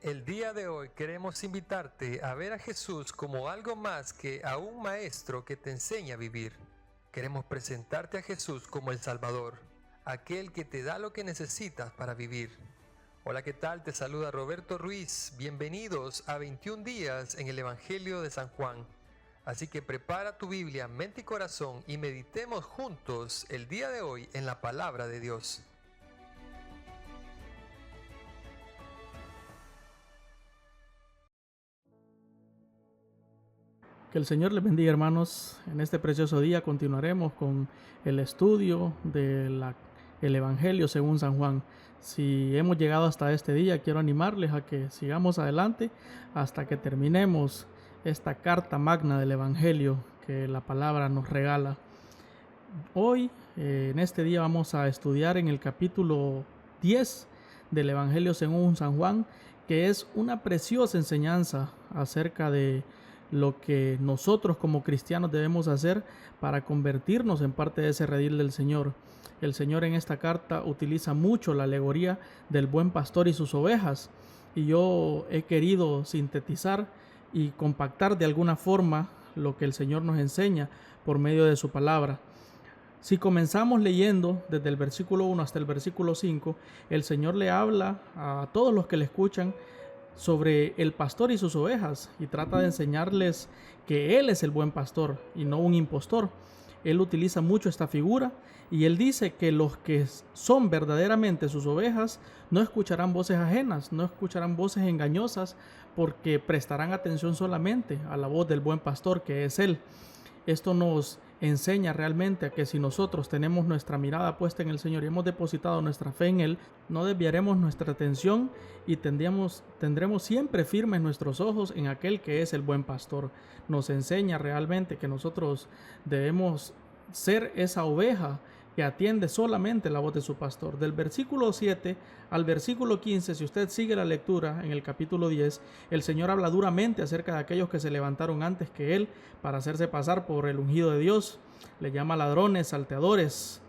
El día de hoy queremos invitarte a ver a Jesús como algo más que a un maestro que te enseña a vivir. Queremos presentarte a Jesús como el Salvador, aquel que te da lo que necesitas para vivir. Hola, ¿qué tal? Te saluda Roberto Ruiz. Bienvenidos a 21 días en el Evangelio de San Juan. Así que prepara tu Biblia, mente y corazón y meditemos juntos el día de hoy en la palabra de Dios. Que el Señor les bendiga, hermanos. En este precioso día continuaremos con el estudio del Evangelio según San Juan. Si hemos llegado hasta este día, quiero animarles a que sigamos adelante hasta que terminemos esta carta magna del Evangelio que la palabra nos regala. Hoy, en este día, vamos a estudiar en el capítulo 10 del Evangelio según San Juan, que es una preciosa enseñanza acerca de lo que nosotros como cristianos debemos hacer para convertirnos en parte de ese redil del Señor. El Señor en esta carta utiliza mucho la alegoría del buen pastor y sus ovejas, y yo he querido sintetizar y compactar de alguna forma lo que el Señor nos enseña por medio de su palabra. Si comenzamos leyendo desde el versículo 1 hasta el versículo 5, el Señor le habla a todos los que le escuchan sobre el pastor y sus ovejas y trata de enseñarles que Él es el buen pastor y no un impostor. Él utiliza mucho esta figura y Él dice que los que son verdaderamente sus ovejas no escucharán voces ajenas, no escucharán voces engañosas, porque prestarán atención solamente a la voz del buen pastor, que es Él. Esto nos enseña realmente a que si nosotros tenemos nuestra mirada puesta en el Señor y hemos depositado nuestra fe en Él, no desviaremos nuestra atención y tendremos siempre firmes nuestros ojos en aquel que es el buen pastor. Nos enseña realmente que nosotros debemos ser esa oveja que atiende solamente la voz de su pastor. Del versículo 7 al versículo 15, si usted sigue la lectura en el capítulo 10, el Señor habla duramente acerca de aquellos que se levantaron antes que Él para hacerse pasar por el ungido de Dios. Le llama ladrones, salteadores.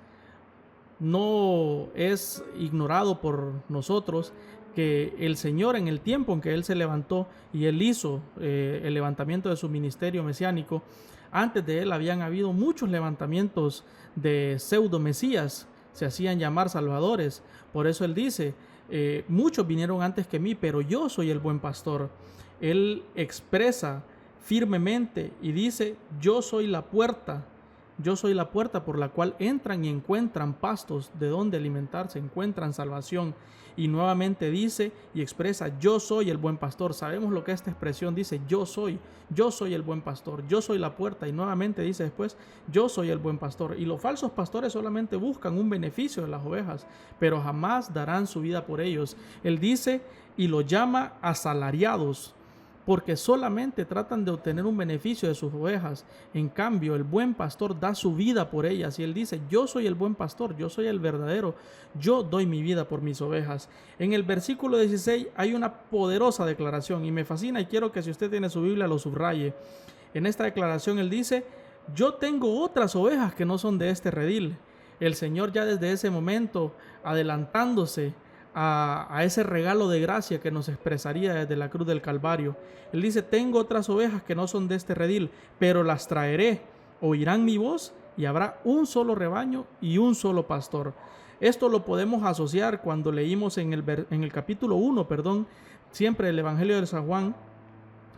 No es ignorado por nosotros que el Señor, en el tiempo en que Él se levantó y Él hizo el levantamiento de su ministerio mesiánico, antes de Él habían habido muchos levantamientos de pseudo mesías, se hacían llamar salvadores. Por eso Él dice, muchos vinieron antes que mí, pero yo soy el buen pastor. Él expresa firmemente y dice, yo soy la puerta por la cual entran y encuentran pastos de donde alimentarse, encuentran salvación. Y nuevamente dice y expresa, yo soy el buen pastor. Sabemos lo que esta expresión dice, yo soy el buen pastor, yo soy la puerta. Y nuevamente dice después, yo soy el buen pastor. Y los falsos pastores solamente buscan un beneficio de las ovejas, pero jamás darán su vida por ellos. Él dice y lo llama asalariados, porque solamente tratan de obtener un beneficio de sus ovejas. En cambio, el buen pastor da su vida por ellas. Y Él dice, yo soy el buen pastor, yo soy el verdadero, yo doy mi vida por mis ovejas. En el versículo 16 hay una poderosa declaración y me fascina y quiero que si usted tiene su Biblia lo subraye. En esta declaración Él dice, yo tengo otras ovejas que no son de este redil. El Señor ya desde ese momento, adelantándose a ese regalo de gracia que nos expresaría desde la cruz del Calvario. Él dice, tengo otras ovejas que no son de este redil, pero las traeré, oirán mi voz y habrá un solo rebaño y un solo pastor. Esto lo podemos asociar cuando leímos en el capítulo 1, siempre el Evangelio de San Juan.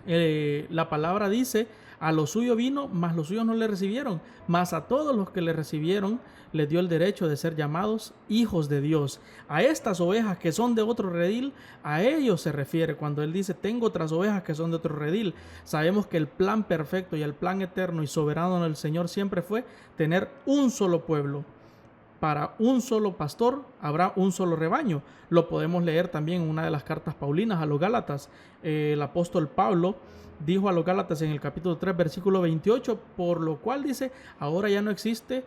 La palabra dice, a lo suyo vino, mas los suyos no le recibieron, mas a todos los que le recibieron les dio el derecho de ser llamados hijos de Dios. A estas ovejas que son de otro redil, a ellos se refiere cuando Él dice, tengo otras ovejas que son de otro redil. Sabemos que el plan perfecto y el plan eterno y soberano del Señor siempre fue tener un solo pueblo. Para un solo pastor habrá un solo rebaño. Lo podemos leer también en una de las cartas paulinas a los Gálatas. El apóstol Pablo dijo a los Gálatas en el capítulo 3, versículo 28, por lo cual dice, ahora ya no existe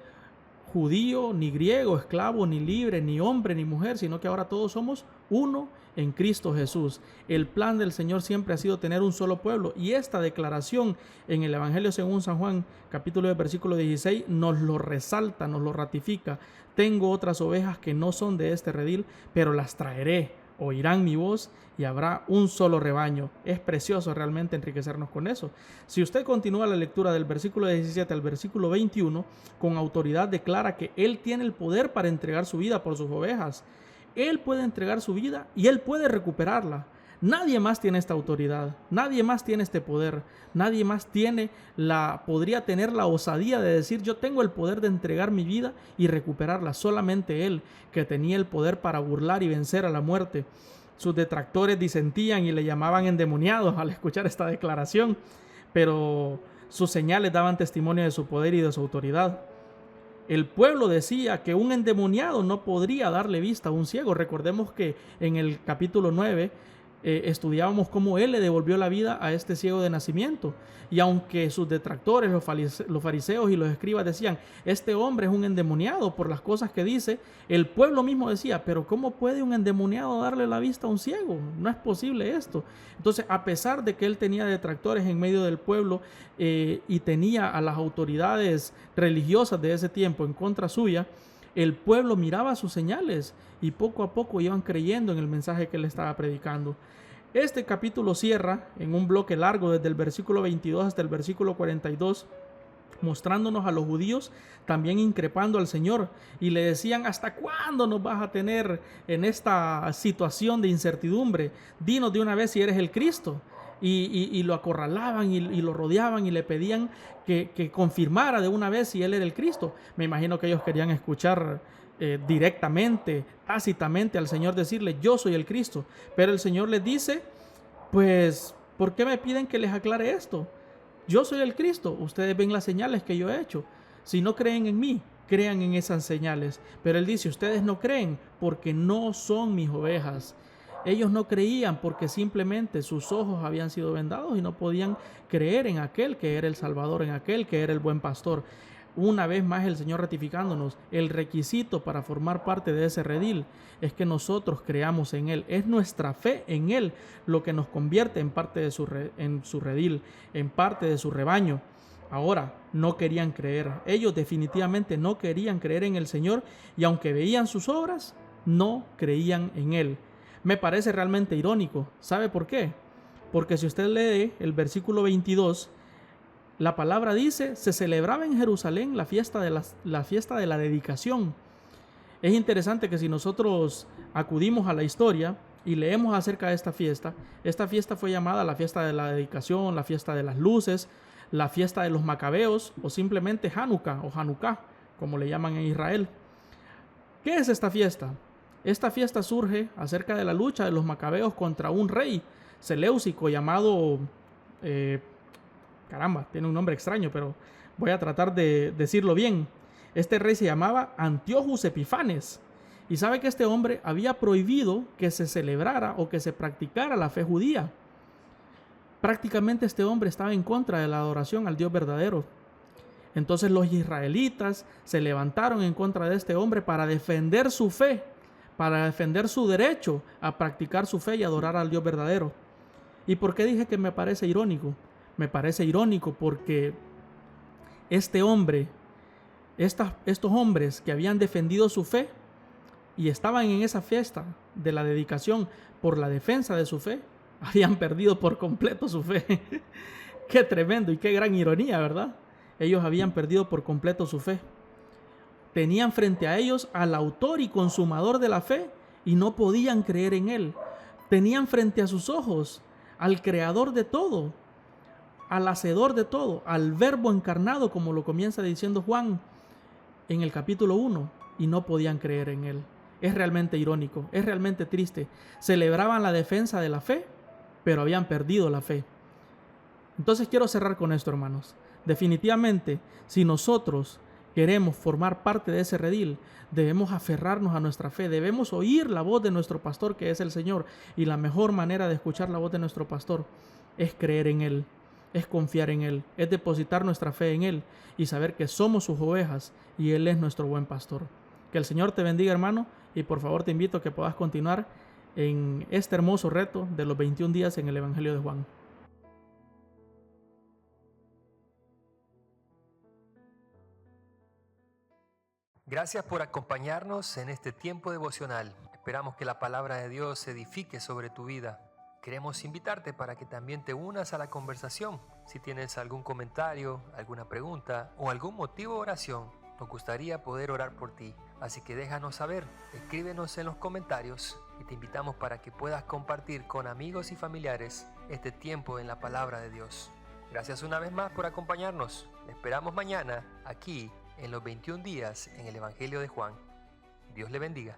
judío, ni griego, esclavo, ni libre, ni hombre, ni mujer, sino que ahora todos somos uno en Cristo Jesús. El plan del Señor siempre ha sido tener un solo pueblo, y esta declaración en el Evangelio según San Juan, capítulo de versículo 16, nos lo resalta, nos lo ratifica. Tengo otras ovejas que no son de este redil, pero las traeré, oirán mi voz y habrá un solo rebaño. Es precioso realmente enriquecernos con eso. Si usted continúa la lectura del versículo 17 al versículo 21, con autoridad declara que Él tiene el poder para entregar su vida por sus ovejas. Él puede entregar su vida y Él puede recuperarla. Nadie más tiene esta autoridad, nadie más tiene este poder, nadie más podría tener la osadía de decir yo tengo el poder de entregar mi vida y recuperarla. Solamente Él, que tenía el poder para burlar y vencer a la muerte. Sus detractores disentían y le llamaban endemoniados al escuchar esta declaración, pero sus señales daban testimonio de su poder y de su autoridad. El pueblo decía que un endemoniado no podría darle vista a un ciego. Recordemos que en el capítulo 9 estudiábamos cómo Él le devolvió la vida a este ciego de nacimiento. Y aunque sus detractores, los fariseos y los escribas decían, este hombre es un endemoniado por las cosas que dice, el pueblo mismo decía, pero ¿cómo puede un endemoniado darle la vista a un ciego? No es posible esto. Entonces, a pesar de que Él tenía detractores en medio del pueblo y tenía a las autoridades religiosas de ese tiempo en contra suya, el pueblo miraba sus señales y poco a poco iban creyendo en el mensaje que Él estaba predicando. Este capítulo cierra en un bloque largo desde el versículo 22 hasta el versículo 42, mostrándonos a los judíos también increpando al Señor y le decían, ¿hasta cuándo nos vas a tener en esta situación de incertidumbre? Dinos de una vez si eres el Cristo. Y lo acorralaban y lo rodeaban y le pedían que confirmara de una vez si Él era el Cristo. Me imagino que ellos querían escuchar directamente, tácitamente al Señor decirle, yo soy el Cristo. Pero el Señor les dice, pues, ¿por qué me piden que les aclare esto? Yo soy el Cristo, ustedes ven las señales que yo he hecho. Si no creen en mí, crean en esas señales. Pero Él dice, ustedes no creen porque no son mis ovejas. Ellos no creían porque simplemente sus ojos habían sido vendados y no podían creer en aquel que era el Salvador, en aquel que era el buen pastor. Una vez más el Señor ratificándonos, el requisito para formar parte de ese redil es que nosotros creamos en Él. Es nuestra fe en Él lo que nos convierte en parte de su redil, en parte de su rebaño. Ahora, no querían creer. Ellos definitivamente no querían creer en el Señor y aunque veían sus obras, no creían en Él. Me parece realmente irónico. ¿Sabe por qué? Porque si usted lee el versículo 22, la palabra dice, se celebraba en Jerusalén la fiesta de la dedicación. Es interesante que si nosotros acudimos a la historia y leemos acerca de esta fiesta fue llamada la fiesta de la dedicación, la fiesta de las luces, la fiesta de los macabeos o simplemente Hanukkah o Hanukkah, como le llaman en Israel. ¿Qué es esta fiesta? Esta fiesta surge acerca de la lucha de los macabeos contra un rey seleucico llamado... tiene un nombre extraño, pero voy a tratar de decirlo bien. Este rey se llamaba Antíochus Epifanes. Y sabe que este hombre había prohibido que se celebrara o que se practicara la fe judía. Prácticamente este hombre estaba en contra de la adoración al Dios verdadero. Entonces los israelitas se levantaron en contra de este hombre para defender su fe, para defender su derecho a practicar su fe y adorar al Dios verdadero. ¿Y por qué dije que me parece irónico? Me parece irónico porque este hombre, estos hombres que habían defendido su fe y estaban en esa fiesta de la dedicación por la defensa de su fe, habían perdido por completo su fe. Qué tremendo y qué gran ironía, ¿verdad? Ellos habían perdido por completo su fe. Tenían frente a ellos al autor y consumador de la fe y no podían creer en Él. Tenían frente a sus ojos al creador de todo, al hacedor de todo, al verbo encarnado, como lo comienza diciendo Juan en el capítulo 1, y no podían creer en Él. Es realmente irónico, es realmente triste. Celebraban la defensa de la fe, pero habían perdido la fe. Entonces quiero cerrar con esto, hermanos. Definitivamente, si nosotros queremos formar parte de ese redil, debemos aferrarnos a nuestra fe, debemos oír la voz de nuestro pastor, que es el Señor, y la mejor manera de escuchar la voz de nuestro pastor es creer en Él, es confiar en Él, es depositar nuestra fe en Él y saber que somos sus ovejas y Él es nuestro buen pastor. Que el Señor te bendiga, hermano, y por favor te invito a que puedas continuar en este hermoso reto de los 21 días en el Evangelio de Juan. Gracias por acompañarnos en este tiempo devocional. Esperamos que la palabra de Dios se edifique sobre tu vida. Queremos invitarte para que también te unas a la conversación. Si tienes algún comentario, alguna pregunta o algún motivo de oración, nos gustaría poder orar por ti. Así que déjanos saber, escríbenos en los comentarios y te invitamos para que puedas compartir con amigos y familiares este tiempo en la palabra de Dios. Gracias una vez más por acompañarnos. Te esperamos mañana aquí en los 21 días en el Evangelio de Juan. Dios le bendiga.